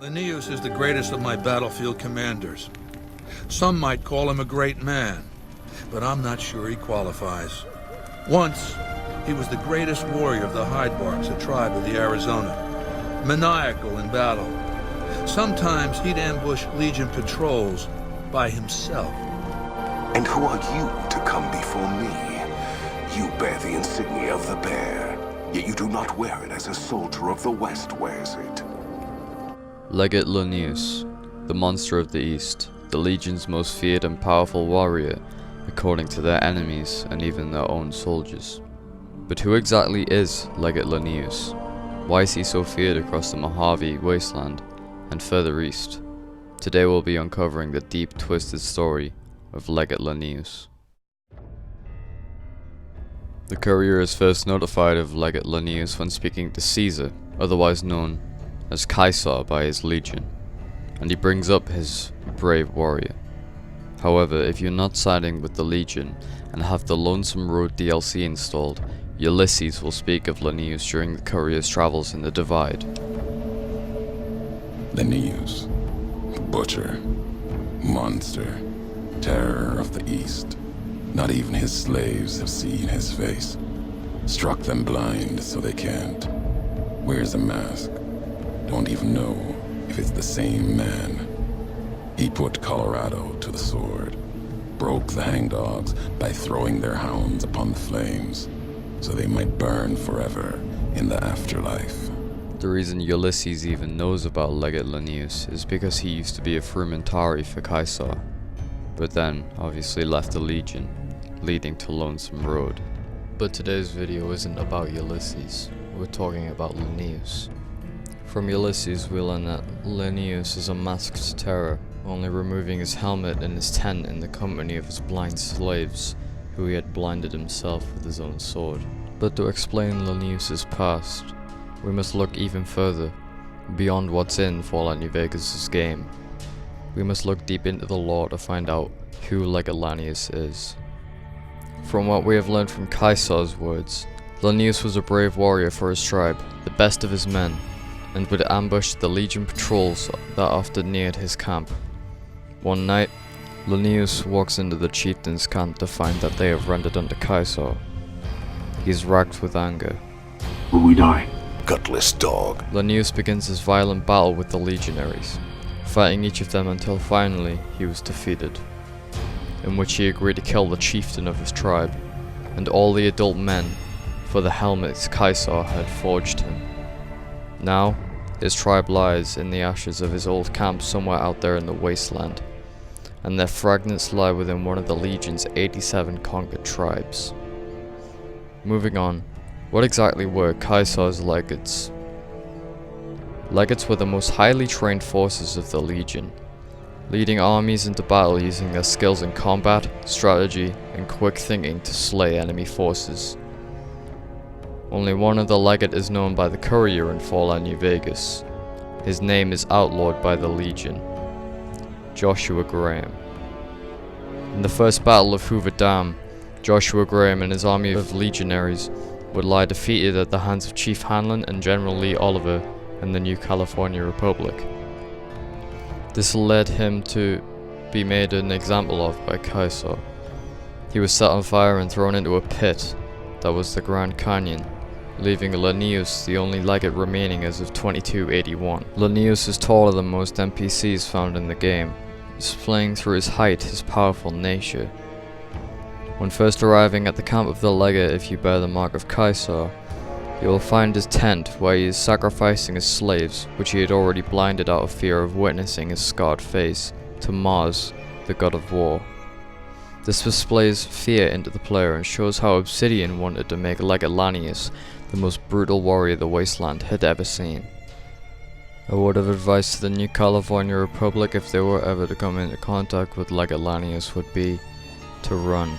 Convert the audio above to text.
Lanius is the greatest of my battlefield commanders. Some might call him a great man, but I'm not sure he qualifies. Once, he was the greatest warrior of the Hydebarks, a tribe of the Arizona. Maniacal in battle. Sometimes he'd ambush Legion patrols by himself. And who are you to come before me? You bear the insignia of the bear, yet you do not wear it as a soldier of the West wears it. Legate Lanius, the monster of the East, the Legion's most feared and powerful warrior, according to their enemies and even their own soldiers. But who exactly is Legate Lanius? Why is he so feared across the Mojave wasteland and further east? Today we'll be uncovering the deep, twisted story of Legate Lanius. The courier is first notified of Legate Lanius when speaking to Caesar, otherwise known as Caesar by his legion, and he brings up his brave warrior. However, if you're not siding with the Legion and have the Lonesome Road DLC installed, Ulysses will speak of Lanius during the courier's travels in the Divide. Lanius, butcher, monster, terror of the East. Not even his slaves have seen his face. Struck them blind so they can't. Wears a mask. Don't even know if it's the same man. He put Colorado to the sword. Broke the hangdogs by throwing their hounds upon the flames, so they might burn forever in the afterlife. The reason Ulysses even knows about Legate Lanius is because he used to be a frumentari for Caesar, but then obviously left the Legion, leading to Lonesome Road. But today's video isn't about Ulysses, we're talking about Lanius. From Ulysses we learn that Lanius is a masked terror, only removing his helmet and his tent in the company of his blind slaves, who he had blinded himself with his own sword. But to explain Lanius' past, we must look even further, beyond what's in Fallout New Vegas' game. We must look deep into the lore to find out who Legate Lanius is. From what we have learned from Caesar's words, Lanius was a brave warrior for his tribe, the best of his men, and would ambush the Legion patrols that often neared his camp. One night, Lanius walks into the chieftain's camp to find that they have rendered under Caesar. He is racked with anger. Will we die? Gutless dog. Lanius begins his violent battle with the legionaries, fighting each of them until finally he was defeated, in which he agreed to kill the chieftain of his tribe and all the adult men for the helmets Caesar had forged him. Now, his tribe lies in the ashes of his old camp somewhere out there in the wasteland, and their fragments lie within one of the Legion's 87 conquered tribes. Moving on, what exactly were Caesar's legates? Legates were the most highly trained forces of the Legion, leading armies into battle using their skills in combat, strategy, and quick thinking to slay enemy forces. Only one of the legate is known by the courier in Fallout New Vegas. His name is outlawed by the Legion, Joshua Graham. In the first battle of Hoover Dam, Joshua Graham and his army of legionaries would lie defeated at the hands of Chief Hanlon and General Lee Oliver in the New California Republic. This led him to be made an example of by Caesar. He was set on fire and thrown into a pit that was the Grand Canyon, leaving Lanius the only legate remaining as of 2281. Lanius is taller than most NPCs found in the game, displaying through his height his powerful nature. When first arriving at the camp of the legate, if you bear the mark of Caesar, you will find his tent where he is sacrificing his slaves, which he had already blinded out of fear of witnessing his scarred face, to Mars, the god of war. This displays fear into the player and shows how Obsidian wanted to make Legate Lanius the most brutal warrior the wasteland had ever seen. A word of advice to the New California Republic if they were ever to come into contact with Legate Lanius would be to run.